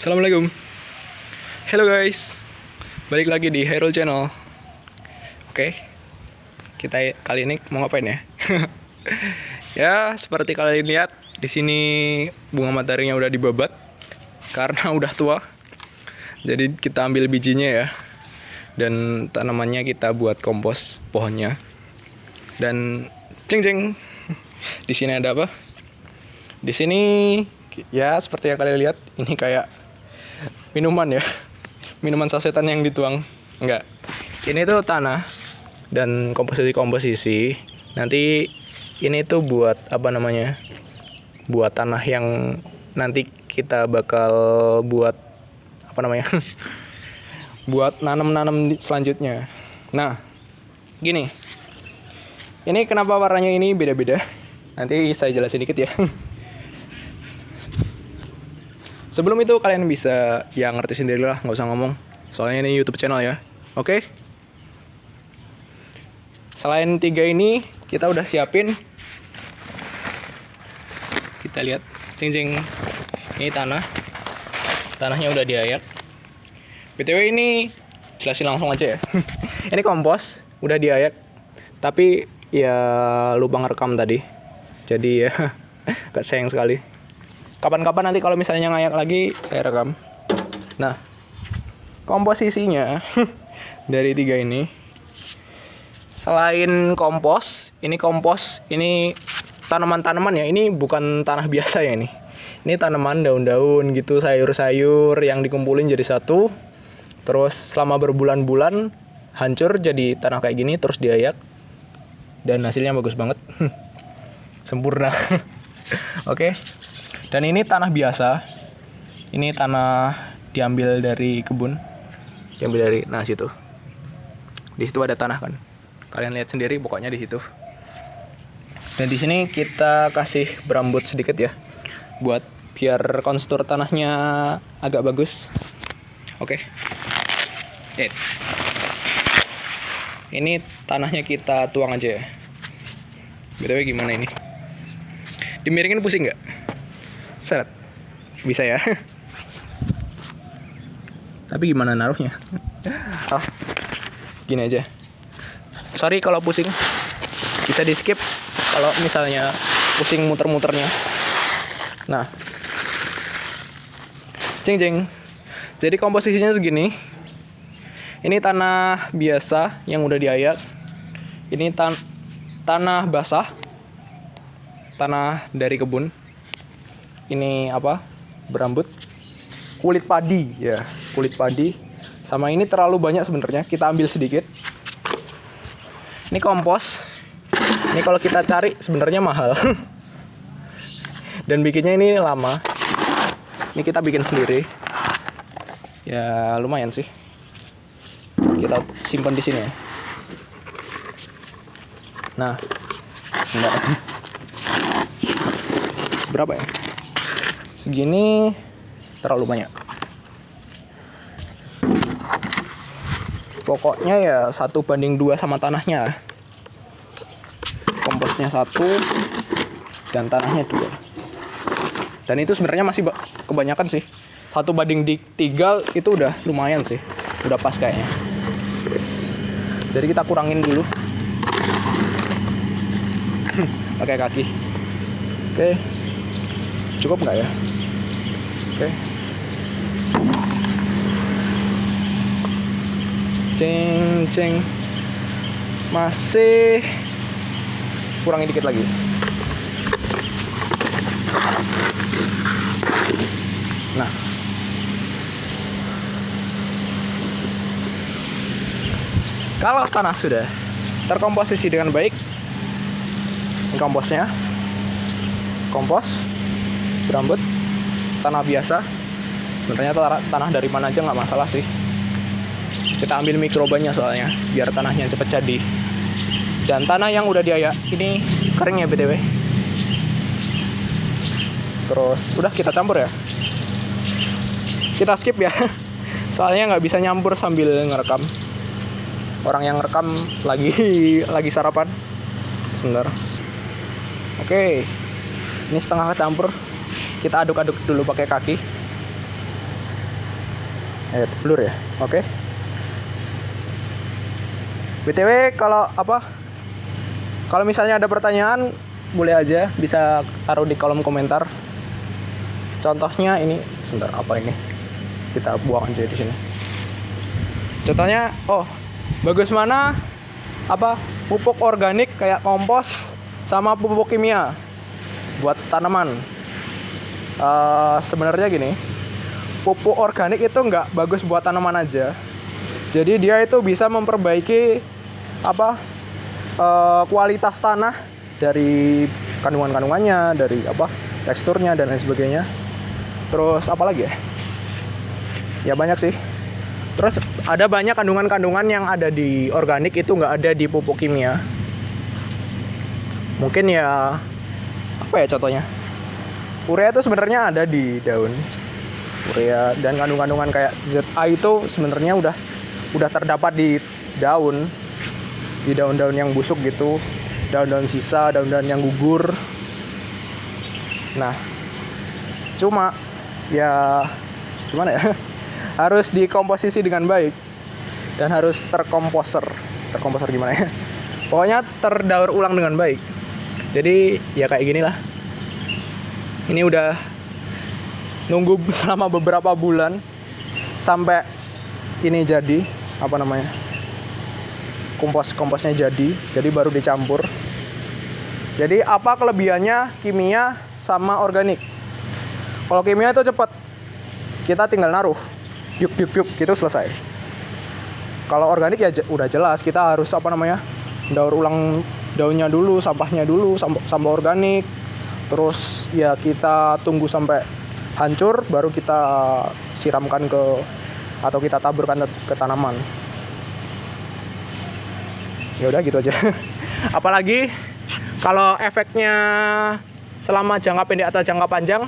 Assalamualaikum. Hello guys, balik lagi di Hairul Channel. Oke, kita kali ini mau ngapain ya? Ya, seperti kalian lihat di sini bunga mataharinya udah dibabat karena udah tua. Jadi kita ambil bijinya ya, dan tanamannya kita buat kompos pohonnya. Dan ceng. Di sini ada apa? Di sini ya seperti yang kalian lihat, ini kayak minuman ya, minuman sasetan yang dituang. Enggak, ini tuh tanah dan komposisi. Nanti ini tuh buat apa namanya, buat tanah yang nanti kita bakal buat apa namanya buat nanam selanjutnya. Nah gini, ini kenapa warnanya ini beda-beda, nanti saya jelasin dikit ya. Sebelum itu kalian bisa ya ngerti sendirilah, nggak usah ngomong. Soalnya ini YouTube channel ya. Oke? Selain 3 ini, kita udah siapin. Kita lihat, cing. Ini tanah. Tanahnya udah diayak. BTW ini jelasin langsung aja ya. Ini kompos, udah diayak. Tapi ya lupa ngerekam tadi. Jadi ya gak sayang sekali. Kapan-kapan nanti kalau misalnya ngayak lagi, saya rekam. Nah, komposisinya dari 3 ini, selain kompos, ini tanaman-tanaman ya. Ini bukan tanah biasa ya ini. Ini tanaman daun-daun gitu, sayur-sayur yang dikumpulin jadi satu. Terus selama berbulan-bulan hancur jadi tanah kayak gini, terus diayak. Dan hasilnya bagus banget. Sempurna. Oke. Dan ini tanah biasa. Ini tanah diambil dari kebun. Diambil dari situ. Di situ ada tanah kan. Kalian lihat sendiri pokoknya di situ. Dan di sini kita kasih berambut sedikit ya. Buat biar konstur tanahnya agak bagus. Oke. Ini tanahnya kita tuang aja ya. BTW gimana ini? Dimiringin pusing nggak? Seret. Bisa ya. Tapi gimana naruhnya? Oh, gini aja. Sorry kalau pusing. Bisa di skip kalau misalnya pusing muter-muternya. Nah, cing. Jadi komposisinya segini. Ini tanah biasa yang udah diayak. Ini tanah basah. Tanah dari kebun. Ini apa? Berambut. Kulit padi ya, kulit padi. Sama ini terlalu banyak sebenarnya, kita ambil sedikit. Ini kompos. Ini kalau kita cari sebenarnya mahal. Dan bikinnya ini lama. Ini kita bikin sendiri. Ya lumayan sih. Kita simpan di sini ya. Nah, sebentar. Seberapa ya? Segini terlalu banyak. Pokoknya ya 1:2 sama tanahnya. Komposnya 1 dan tanahnya 2. Dan itu sebenarnya masih kebanyakan sih. 1:3 itu udah lumayan sih. Udah pas kayaknya. Jadi kita kurangin dulu. Pakai kaki. Oke. Cukup nggak ya? Oke. Ceng. Masih kurangin dikit lagi. Nah. Kalau tanah sudah terkomposisi dengan baik, ini komposnya. Kompos, berambut, tanah biasa. Sebenarnya tanah dari mana aja nggak masalah sih. Kita ambil mikrobanya soalnya, biar tanahnya cepat jadi. Dan tanah yang udah diayak, ini kering ya BTW. Terus udah kita campur ya. Kita skip ya, soalnya nggak bisa nyampur sambil ngerekam. Orang yang rekam lagi sarapan. Sebentar. Oke. Ini setengah kecampur. Kita aduk-aduk dulu pakai kaki. blur ya. Oke. BTW kalau kalau misalnya ada pertanyaan boleh aja bisa taruh di kolom komentar. Contohnya ini, sebentar, apa ini? Kita buang aja di sini. Contohnya, bagus mana pupuk organik kayak kompos sama pupuk kimia buat tanaman. Sebenarnya gini, pupuk organik itu nggak bagus buat tanaman aja. Jadi dia itu bisa memperbaiki kualitas tanah dari kandungan-kandungannya, dari teksturnya dan lain sebagainya. Terus apa lagi ya? Ya banyak sih. Terus ada banyak kandungan-kandungan yang ada di organik itu nggak ada di pupuk kimia. Mungkin ya contohnya? Urea itu sebenarnya ada di daun. Urea dan kandungan-kandungan kayak ZA itu sebenarnya udah terdapat di daun. Di daun-daun yang busuk gitu, daun-daun sisa, daun-daun yang gugur. Nah, cuma ya gimana ya? Harus dikomposisi dengan baik dan harus terkomposer gimana ya? Pokoknya terdaur ulang dengan baik. Jadi ya kayak gini lah. Ini udah nunggu selama beberapa bulan sampai ini jadi komposnya jadi baru dicampur. Jadi apa kelebihannya kimia sama organik? Kalau kimia itu cepat, kita tinggal naruh, yuk gitu selesai. Kalau organik ya udah jelas, kita harus daur ulang daunnya dulu, sampahnya dulu, sampah organik. Terus ya kita tunggu sampai hancur, baru kita siramkan atau kita taburkan ke tanaman. Ya udah gitu aja. Apalagi kalau efeknya selama jangka pendek atau jangka panjang.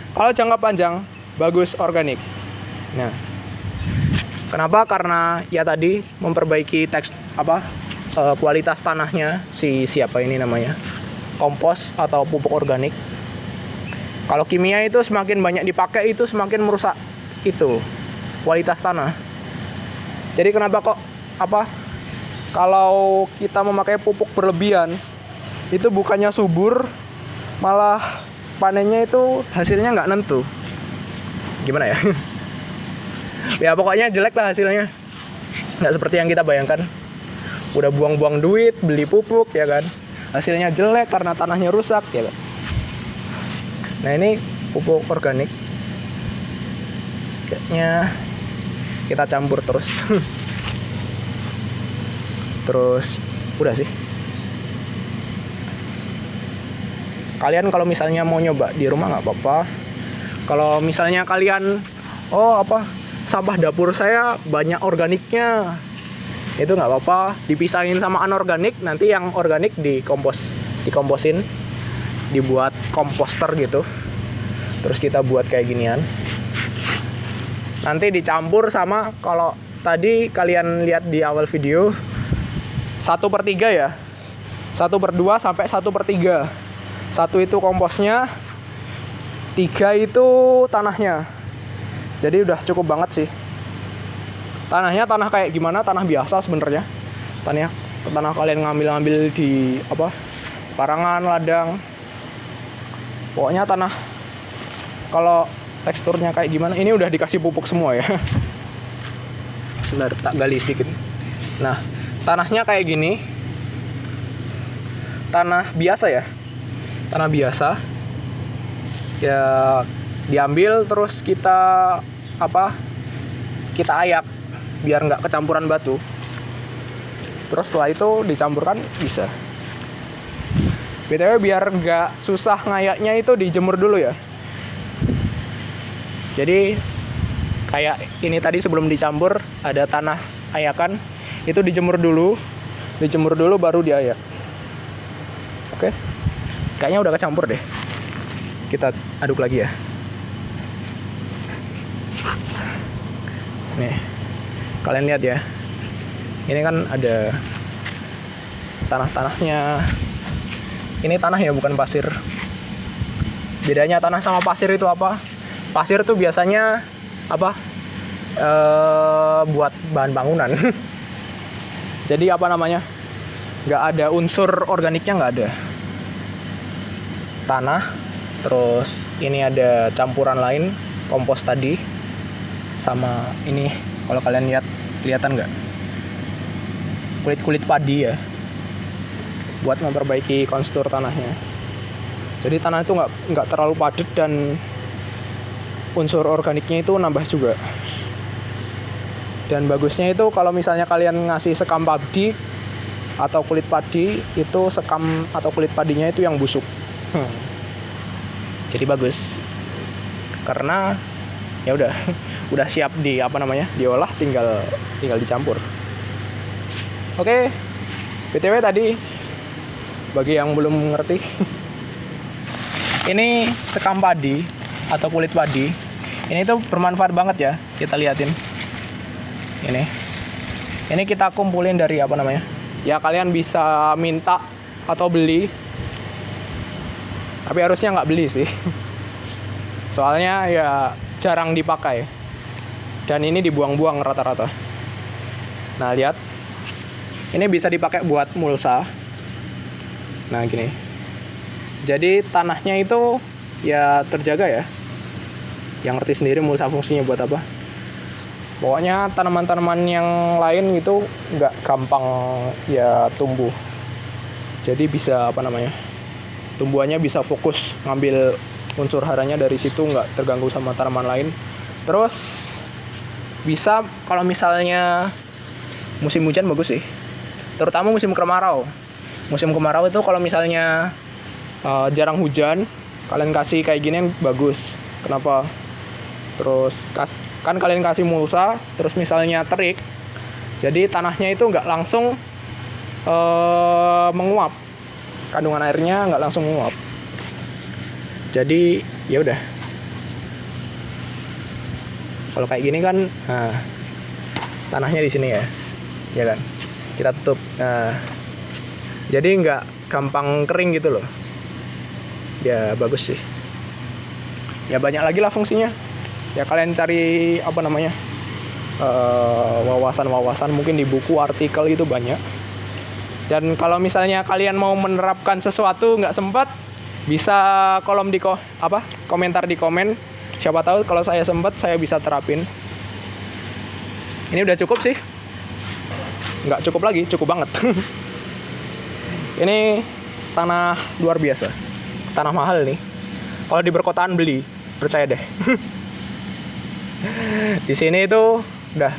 Kalau jangka panjang bagus organik. Nah, kenapa? Karena ya tadi memperbaiki kualitas tanahnya siapa ini namanya, kompos atau pupuk organik. Kalau kimia itu semakin banyak dipakai itu semakin merusak itu kualitas tanah. Jadi kenapa kok kalau kita memakai pupuk berlebihan itu bukannya subur, malah panennya itu hasilnya nggak nentu. Gimana ya? Ya pokoknya jelek lah hasilnya. Nggak seperti yang kita bayangkan. Udah buang-buang duit beli pupuk ya kan, hasilnya jelek karena tanahnya rusak ya kan. Nah ini pupuk organik, kayaknya kita campur terus. Terus udah sih. Kalian kalau misalnya mau nyoba di rumah nggak apa-apa. Kalau misalnya kalian sampah dapur saya banyak organiknya, itu nggak apa-apa, dipisahin sama anorganik. Nanti yang organik dikomposin, dibuat komposter gitu. Terus kita buat kayak ginian. Nanti dicampur sama, kalau tadi kalian lihat di awal video, 1/3 ya, 1/2 sampai 1/3. 1 itu komposnya, 3 itu tanahnya. Jadi udah cukup banget sih. Tanahnya tanah kayak gimana? Tanah biasa sebenarnya. Tanah kalian ngambil di parangan, ladang. Pokoknya tanah kalau teksturnya kayak gimana, ini udah dikasih pupuk semua ya. Sebentar, tak gali sedikit. Nah, tanahnya kayak gini. Tanah biasa ya. Tanah biasa. Ya diambil terus kita ayak biar nggak kecampuran batu. Terus setelah itu dicampurkan bisa. BTW biar nggak susah ngayaknya itu dijemur dulu ya. Jadi kayak ini tadi sebelum dicampur ada tanah ayakan, itu dijemur dulu baru diayak. Oke. Kayaknya udah kecampur deh. Kita aduk lagi ya. Nih. Kalian lihat ya. Ini kan ada tanah-tanahnya. Ini tanah ya, bukan pasir. Bedanya tanah sama pasir itu apa? Pasir tuh biasanya buat bahan bangunan. Jadi apa namanya, nggak ada unsur organiknya, nggak ada. Tanah, terus ini ada campuran lain, kompos tadi, sama ini kalau kalian kelihatan nggak, kulit padi ya, buat memperbaiki konstur tanahnya. Jadi tanah itu nggak terlalu padat dan unsur organiknya itu nambah juga. Dan bagusnya itu kalau misalnya kalian ngasih sekam padi atau kulit padi, itu sekam atau kulit padinya itu yang busuk. Jadi bagus. Karena ya udah siap diolah, tinggal dicampur. Oke. BTW tadi bagi yang belum ngerti, ini sekam padi atau kulit padi. Ini tuh bermanfaat banget ya, kita liatin. Ini kita kumpulin dari ya kalian bisa minta atau beli, tapi harusnya nggak beli sih. Soalnya ya jarang dipakai, dan ini dibuang-buang rata-rata. Nah lihat, ini bisa dipakai buat mulsa. Nah gini, jadi tanahnya itu ya terjaga ya. Yang ngerti sendiri mulsa fungsinya buat apa. Pokoknya tanaman-tanaman yang lain itu nggak gampang ya tumbuh. Jadi bisa tumbuhannya bisa fokus ngambil unsur haranya dari situ, nggak terganggu sama tanaman lain. Terus bisa kalau misalnya musim hujan bagus sih, terutama musim kemarau. Musim kemarau itu kalau misalnya jarang hujan, kalian kasih kayak gini bagus. Kenapa? Terus kan kalian kasih mulsa, terus misalnya terik, jadi tanahnya itu nggak langsung menguap, kandungan airnya nggak langsung menguap. Jadi ya udah, kalau kayak gini kan, tanahnya di sini ya kan, kita tutup. Jadi nggak gampang kering gitu loh. Ya bagus sih. Ya banyak lagi lah fungsinya. Ya kalian cari wawasan mungkin di buku, artikel itu banyak. Dan kalau misalnya kalian mau menerapkan sesuatu nggak sempat, bisa komentar di komen. Siapa tahu kalau saya sempat, saya bisa terapin. Ini udah cukup sih, nggak cukup lagi, cukup banget. Ini tanah luar biasa, tanah mahal nih. Kalau di perkotaan beli, percaya deh. Di sini itu udah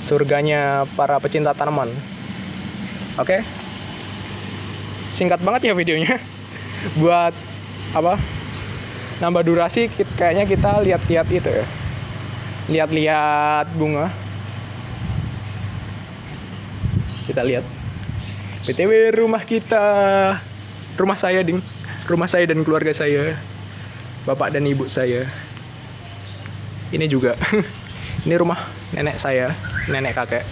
surganya para pecinta tanaman. Oke. Singkat banget ya videonya. Buat nambah durasi, kayaknya kita lihat-lihat itu ya. Lihat-lihat bunga. Kita lihat. BTW rumah kita. Rumah saya, Ding. Rumah saya dan keluarga saya. Bapak dan ibu saya. Ini juga. Ini rumah nenek saya, nenek kakek.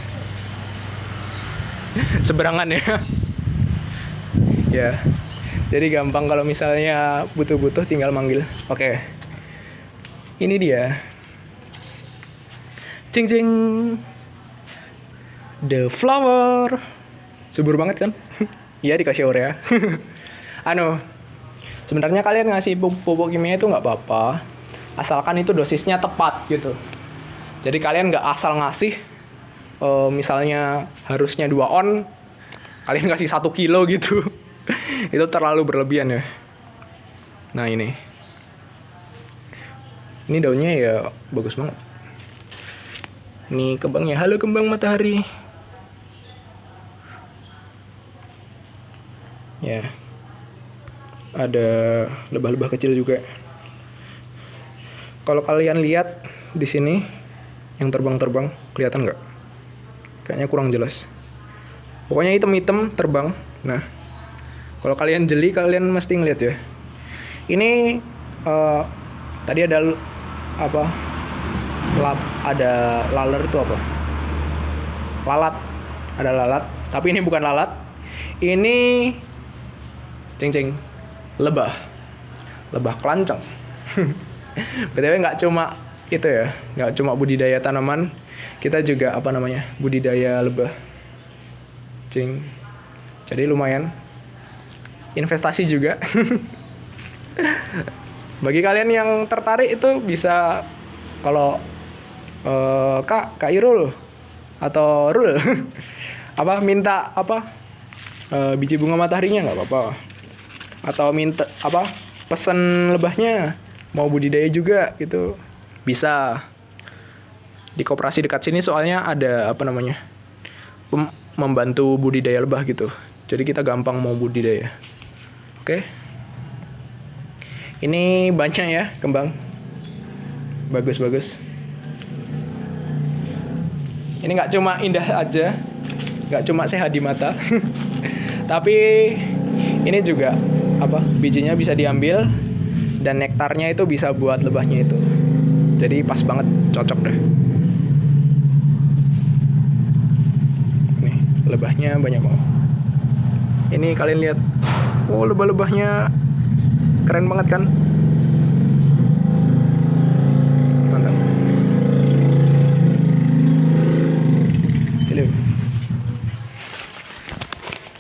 Seberangan ya. Ya. Jadi gampang kalau misalnya butuh-butuh tinggal manggil. Oke. Ini dia. Cing cing. The flower. Subur banget kan? Iya, dikasih urea. Sebenarnya kalian ngasih pupuk kimia itu nggak apa-apa, asalkan itu dosisnya tepat gitu. Jadi kalian nggak asal ngasih, misalnya harusnya 2 on, kalian kasih 1 kilo gitu. Itu terlalu berlebihan ya. Nah ini daunnya ya bagus banget. Ini kembangnya, halo kembang matahari. Ya, ada lebah-lebah kecil juga. Kalau kalian lihat di sini yang terbang-terbang, kelihatan nggak? Kayaknya kurang jelas. Pokoknya hitam-hitam terbang. Nah, kalau kalian jeli, kalian mesti ngeliat ya. Ini tadi ada ada laler itu apa? Lalat. Ada lalat. Tapi ini bukan lalat. Ini lebah kelanceng. BTW nggak cuma itu ya, nggak cuma budidaya tanaman, kita juga apa namanya, budidaya lebah. Cing. Jadi lumayan investasi juga. Bagi kalian yang tertarik itu bisa, kalau Kak Irul atau Rul apa minta apa biji bunga mataharinya nggak apa-apa, atau minta apa pesen lebahnya mau budidaya juga gitu, bisa di koperasi dekat sini, soalnya ada apa namanya membantu budidaya lebah gitu, jadi kita gampang mau budidaya. Oke, ini banyak ya kembang, bagus. Ini nggak cuma indah aja, nggak cuma sehat di mata, tapi ini juga apa, bijinya bisa diambil dan nektarnya itu bisa buat lebahnya itu. Jadi pas banget, cocok deh. Nih, lebahnya banyak banget. Ini kalian lihat, oh lebah-lebahnya keren banget kan? Mantap.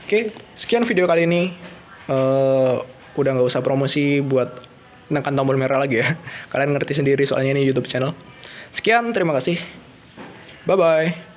Oke, sekian video kali ini. Udah nggak usah promosi buat tekan tombol merah lagi ya. Kalian ngerti sendiri soalnya ini YouTube channel. Sekian, terima kasih. Bye-bye.